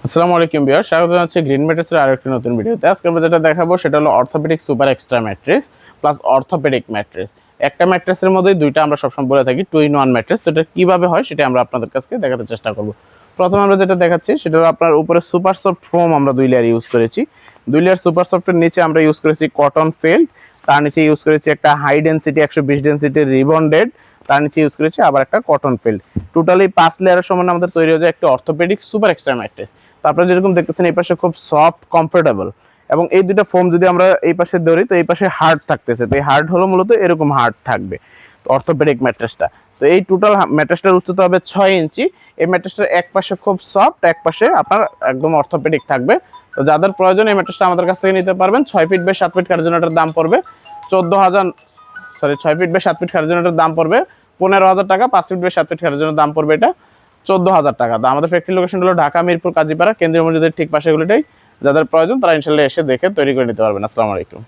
আসসালামু আলাইকুম ভিউয়ার, স্বাগত জানাচ্ছি গ্রিন ম্যাট্রেসের আরেকটি নতুন ভিডিওতে। আজকে আমরা যেটা দেখাবো সেটা হলো orthopaedic super extra mattress plus orthopaedic mattress. একটা ম্যাট্রেসের মধ্যেই দুইটা আমরা সবসময় বলে থাকি 2 in 1 ম্যাট্রেস। তো এটা কীভাবে হয় সেটা আমরা আপনাদের কাছে দেখাতে চেষ্টা করব। প্রথমে আমরা যেটা দেখাচ্ছি সেটা হলো আপনার উপরে সুপার সফট ফোম আমরা 2 লেয়ার ইউজ করেছি। 2 লেয়ার সুপার সফটের নিচে আমরা ইউজ করেছি কটন ফেল্ট, তার নিচে ইউজ করেছি একটা হাই ডেন্সিটি 120 ডেন্সিটির রিবন্ডেড, তার নিচে ইউজ করেছি আবার একটা কটন ফেল্ট। টোটালি 5 লেয়ারের সমান আমাদের তৈরি হয়ে যায় একটা অর্থোপেডিক সুপার এক্সট্রা ম্যাট্রেস। আপনারা যেরকম দেখতেছেন এই পাশে খুব সফট কমফোর্টেবল, এবং এই দুইটা ফোম যদি আমরা এই পাশে ধরি তো এই পাশে হার্ড থাকতেছে, তো এই হার্ড হলো মূলত এরকম হার্ড থাকবে অর্থোপেডিক ম্যাট্রেসটা। তো এই টোটাল ম্যাট্রেসটার উচ্চতা হবে 6 ইঞ্চি। এই ম্যাট্রেসটার এক পাশে খুব সফট, এক পাশে আপনার একদম অর্থোপেডিক থাকবে। তো যাদের প্রয়োজন এই ম্যাট্রেসটা আমাদের কাছ থেকে নিতে পারবেন। 6 ফিট বাই 7 ফিট কার জন্য এটার দাম পড়বে 6 ফিট বাই 7 ফিট কার জন্য এটার দাম পড়বে 15,000 টাকা। 5 ফিট বাই 7 ফিট কার জন্য দাম পড়বে এটা 14,000 টাকা। তো আমাদের ফ্যাক্টরি লোকেশন হলো ঢাকা মিরপুর কাজীপাড়া, কেন্দ্রীয় মসজিদের ঠিক পাশে। এগুলিটাই যাদের প্রয়োজন তারা ইনশাল্লাহ এসে দেখে তৈরি করে নিতে পারবেন। আসসালামু আলাইকুম।